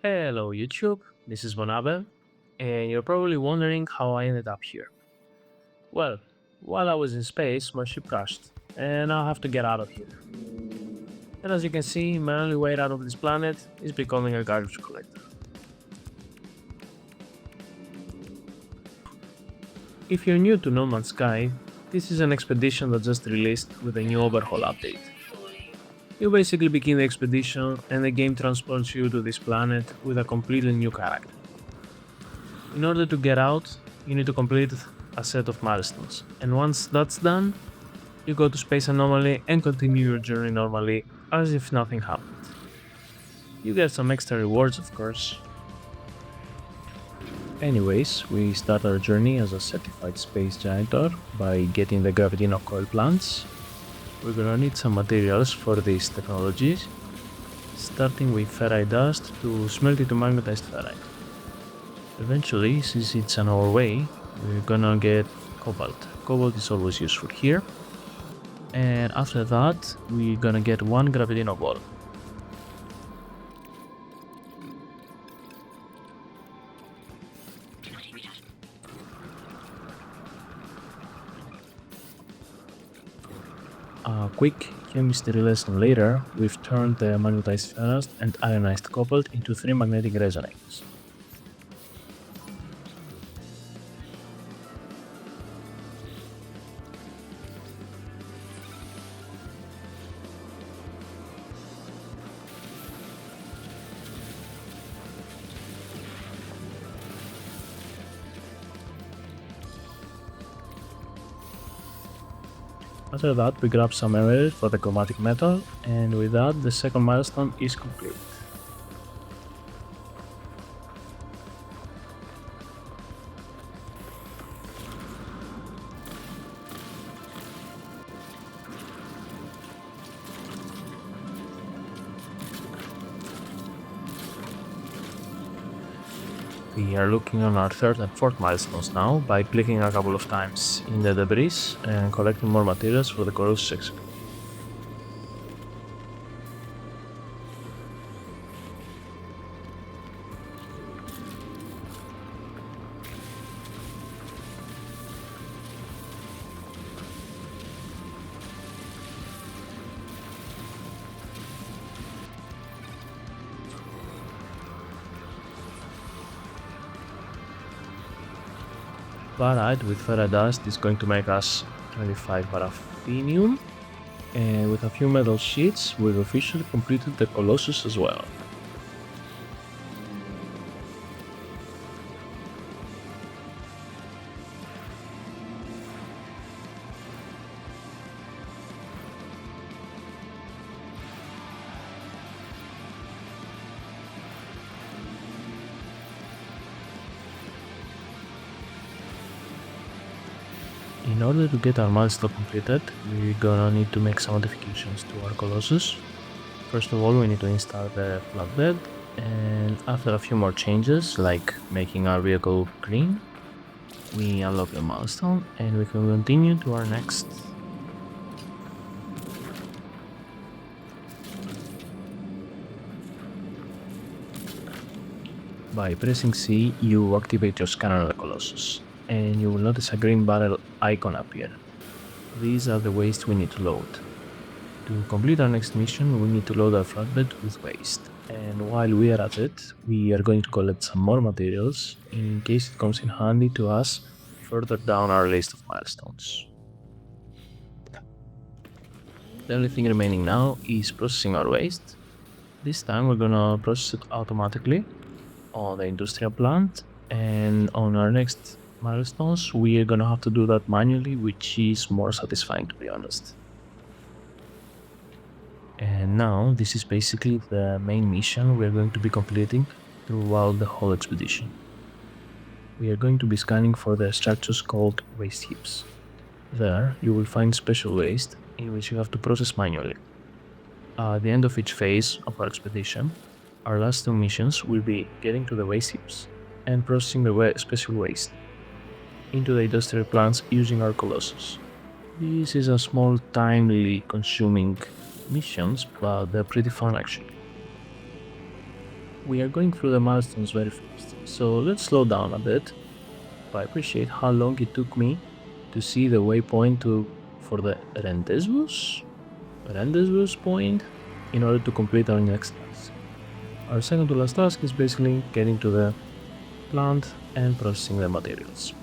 Hello YouTube, this is Vonnabe, and you're probably wondering how I ended up here. Well, while I was in space, my ship crashed, and I have to get out of here. And as you can see, my only way out of this planet is becoming a garbage collector. If you're new to No Man's Sky, this is an expedition that just released with a new overhaul update. You basically begin the expedition and the game transports you to this planet with a completely new character. In order to get out, you need to complete a set of milestones, and once that's done, you go to Space Anomaly and continue your journey normally as if nothing happened. You get some extra rewards, of course. Anyways, we start our journey as a certified space janitor by getting the gravitino coil plants. We're gonna need some materials for these technologies, starting with ferrite dust to smelt it to magnetized ferrite. Eventually, since it's on our way, we're gonna get cobalt. Cobalt is always useful here. And after that, we're gonna get one gravitino ball. A quick chemistry lesson later, we've turned the magnetized ferrous and ionized cobalt into 3 magnetic resonators. After that, we grab some emerald for the chromatic metal, and with that, the second milestone is complete. We are looking on our third and fourth milestones now by clicking a couple of times in the debris and collecting more materials for the corrosive section. Barite with ferrite dust is going to make us 25 paraffinium, and with a few metal sheets we've officially completed the Colossus as well. In order to get our milestone completed, we're gonna need to make some modifications to our Colossus. First of all, we need to install the flatbed, and after a few more changes, like making our vehicle green, we unlock the milestone and we can continue to our next. By pressing C, you activate your scanner on the Colossus, and you will notice a green barrel icon appear. These are the waste we need to load. To complete our next mission, we need to load our flatbed with waste, and while we are at it, we are going to collect some more materials in case it comes in handy to us further down our list of milestones. The only thing remaining now is processing our waste. This time we're gonna process it automatically on the industrial plant, and on our next milestones we are gonna have to do that manually, which is more satisfying, to be honest. And now this is basically the main mission we are going to be completing throughout the whole expedition. We are going to be scanning for the structures called waste heaps. There you will find special waste in which you have to process manually. At the end of each phase of our expedition, our last 2 missions will be getting to the waste heaps and processing the special waste into the industrial plants using our Colossus. This is a small, timely consuming missions, but they're pretty fun actually. We are going through the milestones very fast, so let's slow down a bit. I appreciate how long it took me to see the waypoint for the rendezvous point in order to complete our next task. Our second to last task is basically getting to the plant and processing the materials.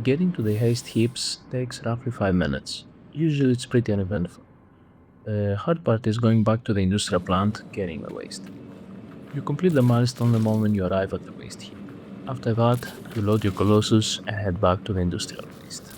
Getting to the haste heaps takes roughly 5 minutes. Usually it's pretty uneventful. The hard part is going back to the industrial plant, getting the waste. You complete the milestone the moment you arrive at the waste heap. After that, you load your Colossus and head back to the industrial waste.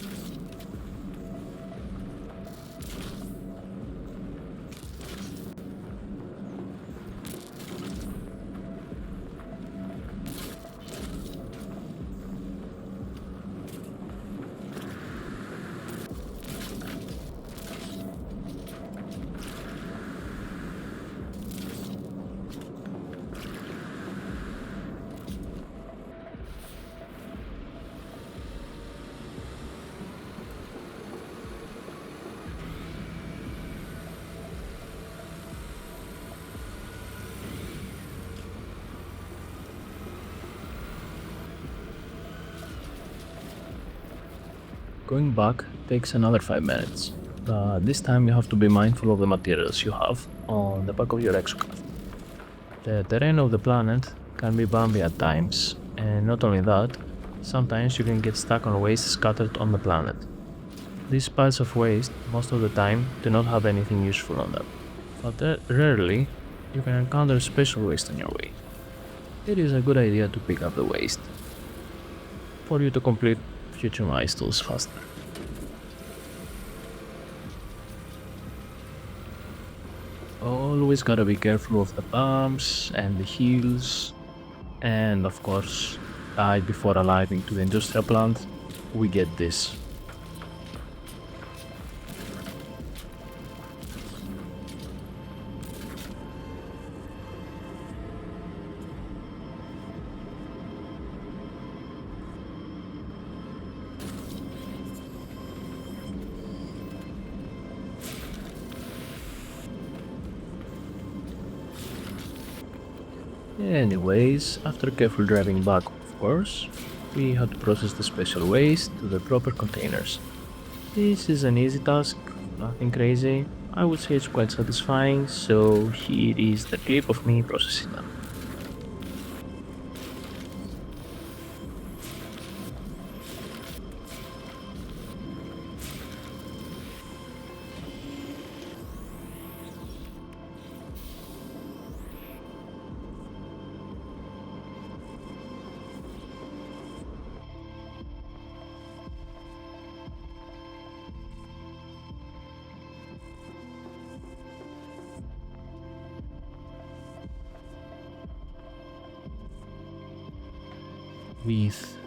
Going back takes another 5 minutes, but this time you have to be mindful of the materials you have on the back of your exocraft. The terrain of the planet can be bumpy at times, and not only that, sometimes you can get stuck on waste scattered on the planet. These piles of waste, most of the time, do not have anything useful on them, but rarely you can encounter special waste on your way. It is a good idea to pick up the waste for you to complete future milestones faster. Always gotta be careful of the bumps and the hills, and of course, right before arriving to the industrial plant, we get this. Anyways, after careful driving back, of course, we had to process the special waste to the proper containers. This is an easy task, nothing crazy. I would say it's quite satisfying, so here is the clip of me processing them. With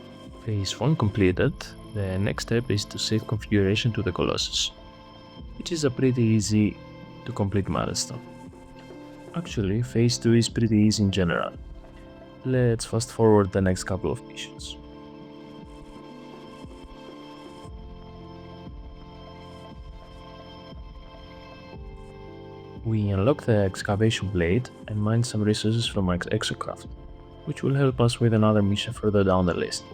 phase 1 completed, the next step is to set configuration to the Colossus, which is a pretty easy to complete milestone. Actually, phase 2 is pretty easy in general. Let's fast forward the next couple of missions. We unlock the excavation blade and mine some resources from our exocraft, which will help us with another mission further down the list.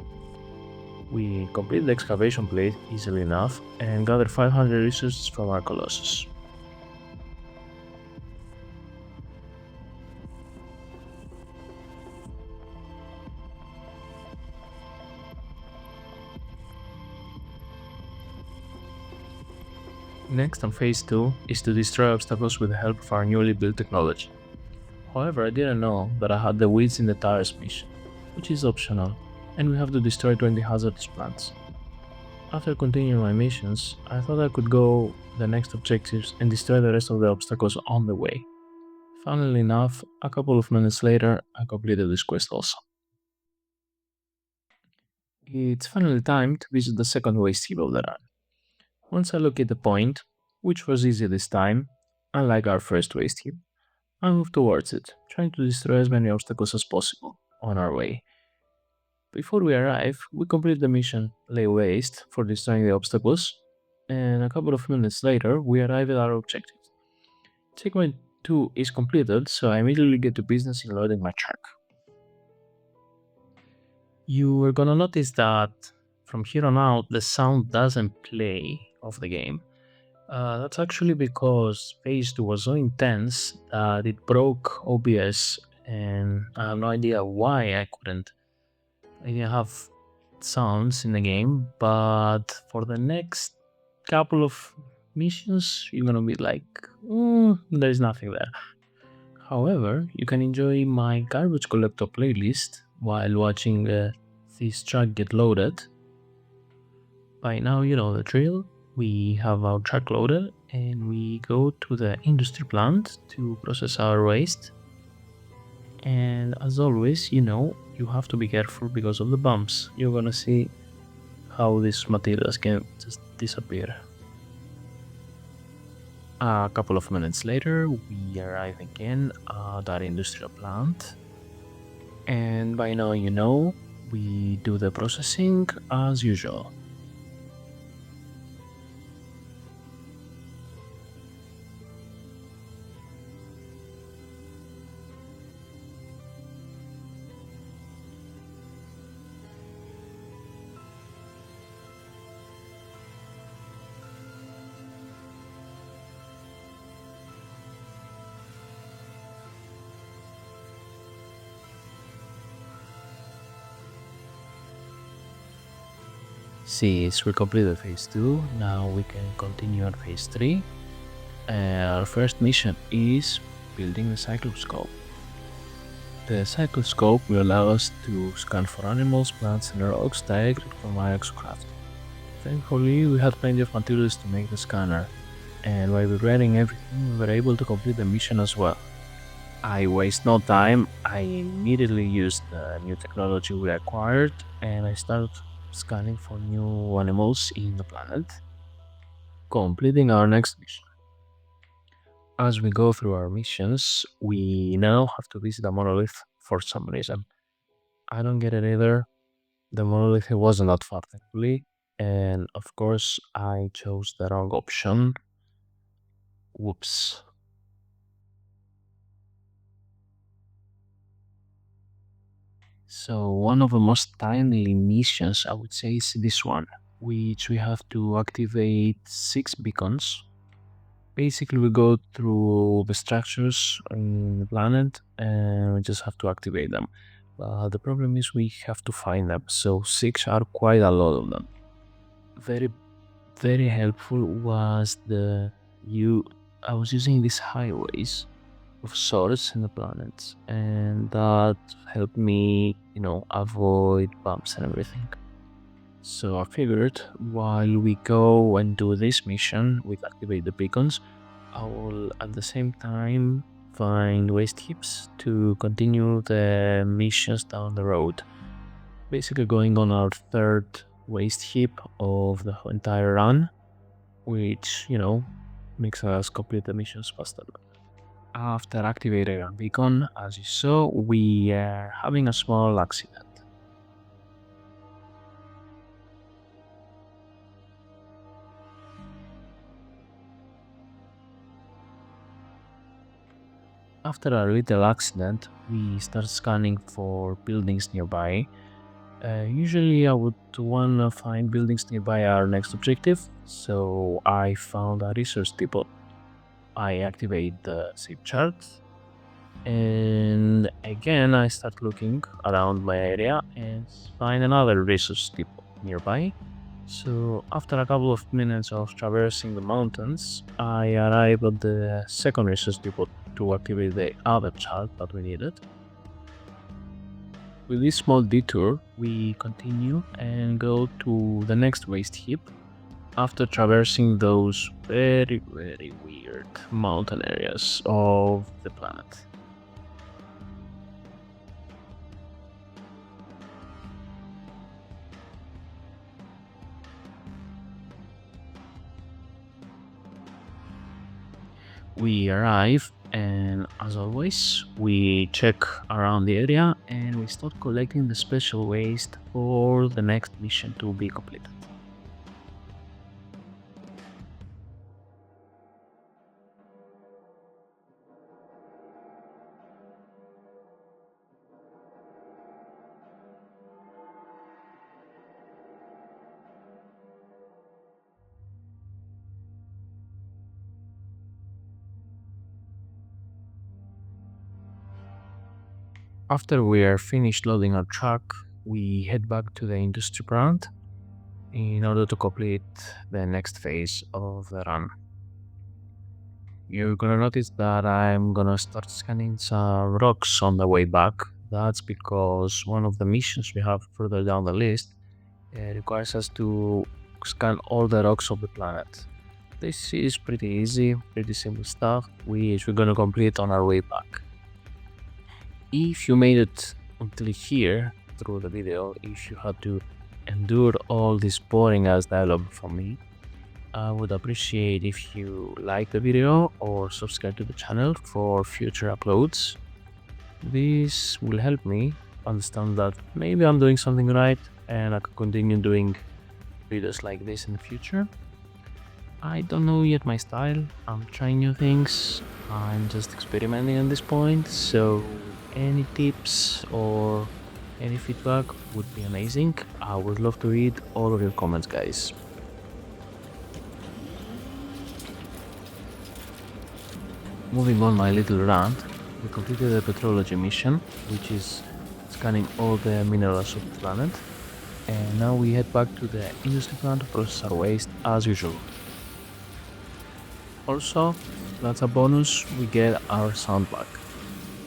We complete the excavation blade easily enough and gather 500 resources from our Colossus. Next on phase 2 is to destroy obstacles with the help of our newly built technology. However, I didn't know that I had the weeds in the tires mission, which is optional, and we have to destroy 20 hazardous plants. After continuing my missions, I thought I could go the next objectives and destroy the rest of the obstacles on the way. Funnily enough, a couple of minutes later, I completed this quest also. It's finally time to visit the second waste heap of the run. Once I locate the point, which was easy this time, unlike our first waste heap, I move towards it, trying to destroy as many obstacles as possible on our way. Before we arrive, we complete the mission Lay Waste for destroying the obstacles, and a couple of minutes later, we arrive at our objective. Checkpoint 2 is completed, so I immediately get to business in loading my truck. You are gonna notice that from here on out, the sound doesn't play of the game. That's actually because phase 2 was so intense that it broke OBS, and I have no idea why I didn't have sounds in the game, but for the next couple of missions, you're gonna be like, there's nothing there. However, you can enjoy my garbage collector playlist while watching this truck get loaded. By now, you know the drill. We have our truck loaded and we go to the industry plant to process our waste. And as always, you have to be careful because of the bumps. You're gonna see how these materials can just disappear. A couple of minutes later, we arrive again at our industrial plant. And by now, we do the processing as usual. Since we completed phase 2, now we can continue on phase 3. Our first mission is building the cycloscope. The cycloscope will allow us to scan for animals, plants, and rocks directly from our exocraft. Thankfully, we had plenty of materials to make the scanner, and while repairing everything, we were able to complete the mission as well. I waste no time, I immediately used the new technology we acquired, and I started scanning for new animals in the planet, completing our next mission. As we go through our missions, we now have to visit a monolith for some reason. I don't get it either. The monolith wasn't that far, thankfully, and of course, I chose the wrong option. Whoops. So, one of the most timely missions, I would say, is this one, which we have to activate 6 beacons. Basically, we go through the structures in the planet and we just have to activate them. The problem is we have to find them, so 6 are quite a lot of them. Very, very helpful was I was using these highways of sorts in the planets, and that helped me, avoid bumps and everything. So I figured while we go and do this mission with activate the beacons, I will at the same time find waste heaps to continue the missions down the road. Basically going on our third waste heap of the entire run, which, makes us complete the missions faster. After activating our beacon, as you saw, we are having a small accident. After a little accident, we start scanning for buildings nearby. Usually I would want to find buildings nearby our next objective, so I found a resource depot. I activate the save chart, and again I start looking around my area and find another resource depot nearby. So, after a couple of minutes of traversing the mountains, I arrived at the second research depot to activate the other chart that we needed. With this small detour, we continue and go to the next waste heap after traversing those very weird mountain areas of the planet. We arrive, and as always, we check around the area and we start collecting the special waste for the next mission to be completed. After we are finished loading our truck, we head back to the industry plant in order to complete the next phase of the run. You're gonna notice that I'm gonna start scanning some rocks on the way back. That's because one of the missions we have further down the list requires us to scan all the rocks of the planet. This is pretty easy, pretty simple stuff, which we're gonna complete on our way back. If you made it until here through the video, if you had to endure all this boring ass dialogue from me, I would appreciate if you like the video or subscribe to the channel for future uploads. This will help me understand that maybe I'm doing something right and I can continue doing videos like this in the future. I don't know yet my style, I'm trying new things, I'm just experimenting at this point, so any tips or any feedback would be amazing. I would love to read all of your comments, guys. Moving on my little rant, we completed the petrology mission, which is scanning all the minerals of the planet, and now we head back to the industry plant to process our waste as usual. Also, that's a bonus, we get our sound back.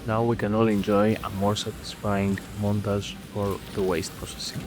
Now we can all enjoy a more satisfying montage for the waste processing.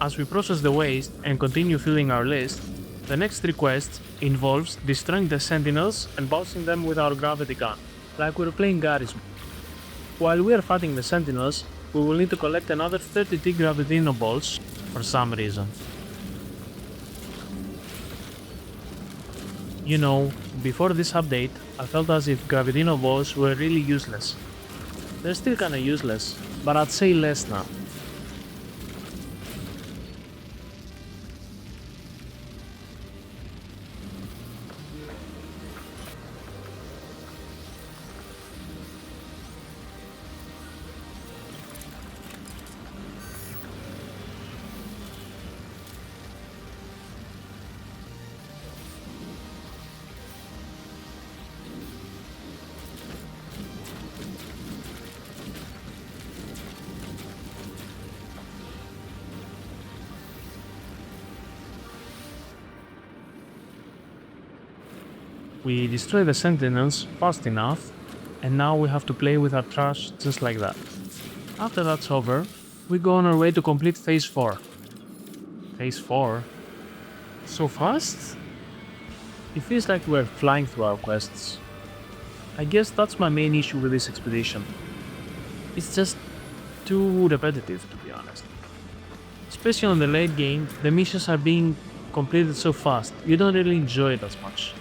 As we process the waste and continue filling our list, the next request involves destroying the sentinels and bouncing them with our gravity gun, like we're playing Garry's. While we are fighting the sentinels, we will need to collect another 30 gravitino balls for some reason. You know, before this update, I felt as if gravitino balls were really useless. They're still kinda useless, but I'd say less now. We destroy the sentinels fast enough, and now we have to play with our trash just like that. After that's over, we go on our way to complete phase 4. Phase 4? So fast? It feels like we're flying through our quests. I guess that's my main issue with this expedition. It's just too repetitive, to be honest. Especially on the late game, the missions are being completed so fast, you don't really enjoy it as much.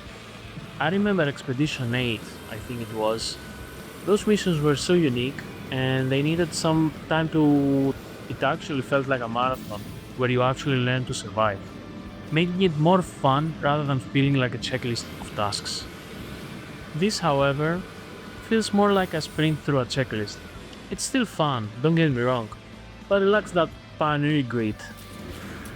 I remember Expedition 8, I think it was. Those missions were so unique and they needed some time to... It actually felt like a marathon where you actually learn to survive. making it more fun rather than feeling like a checklist of tasks. This, however, feels more like a sprint through a checklist. It's still fun, don't get me wrong, but it lacks that pioneering grit.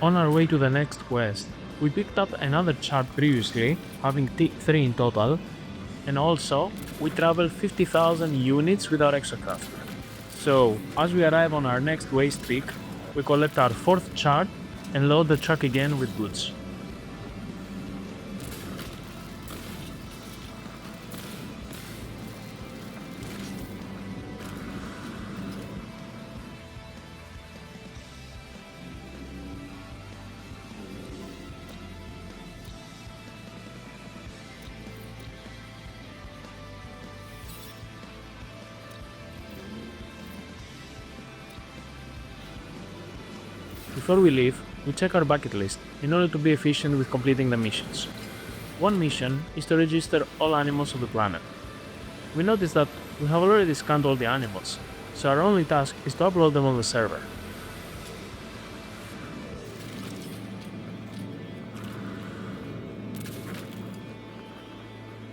On our way to the next quest, we picked up another chart previously, having 3 in total, and also we traveled 50,000 units with our exocraft. So, as we arrive on our next waste peak, we collect our 4th chart and load the truck again with goods. Before we leave, we check our bucket list in order to be efficient with completing the missions. One mission is to register all animals of the planet. We notice that we have already scanned all the animals, so our only task is to upload them on the server.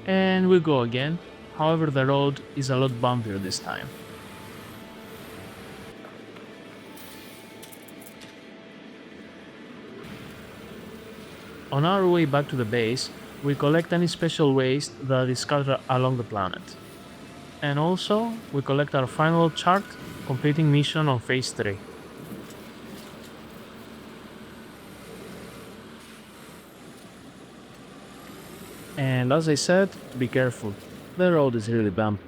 And we go again, however the road is a lot bumpier this time. On our way back to the base, we collect any special waste that is scattered along the planet. And also, we collect our final chart, completing mission on phase 3. And as I said, be careful, the road is really bumpy.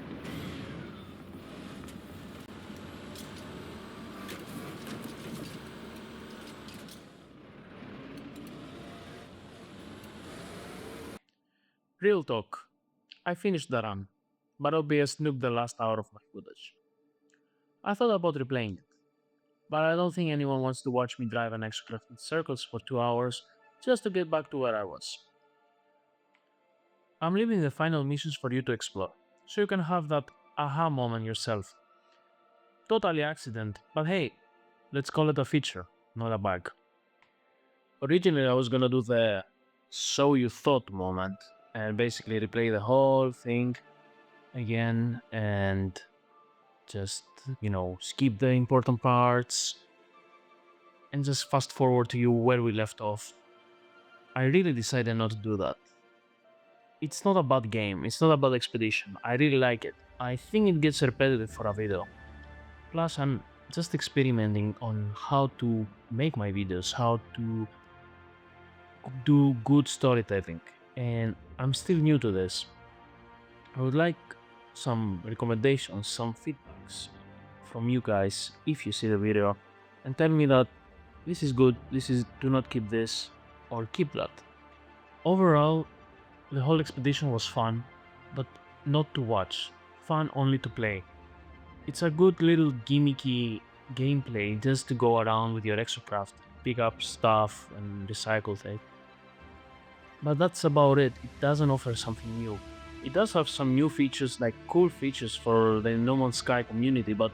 Real talk, I finished the run, but OBS snooped the last hour of my footage. I thought about replaying it, but I don't think anyone wants to watch me drive an exocraft in circles for 2 hours just to get back to where I was. I'm leaving the final missions for you to explore, so you can have that aha moment yourself. Totally accident, but hey, let's call it a feature, not a bug. Originally I was gonna do the so you thought moment and basically replay the whole thing again and just, skip the important parts and just fast forward to you where we left off. I really decided not to do that. It's not a bad game, it's not a bad expedition, I really like it. I think it gets repetitive for a video. Plus I'm just experimenting on how to make my videos, how to do good storytelling, and I'm still new to this. I would like some recommendations, some feedbacks from you guys if you see the video and tell me that this is good, do not keep this or keep that. Overall, the whole expedition was fun, but not to watch, fun only to play. It's a good little gimmicky gameplay just to go around with your exocraft, pick up stuff and recycle it. But that's about it, it doesn't offer something new. It does have some new features, like cool features for the No Man's Sky community, but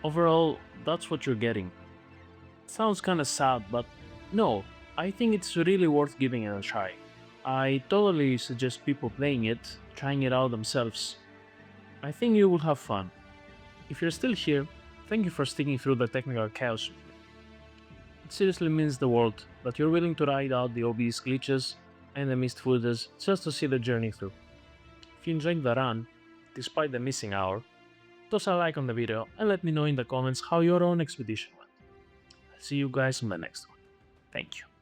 overall, that's what you're getting. Sounds kinda sad, but no, I think it's really worth giving it a try. I totally suggest people playing it, trying it out themselves. I think you will have fun. If you're still here, thank you for sticking through the technical chaos with me. It seriously means the world that you're willing to ride out the OBS glitches and the missed footage just to see the journey through. If you enjoyed the run, despite the missing hour, toss a like on the video and let me know in the comments how your own expedition went. I'll see you guys on the next one. Thank you.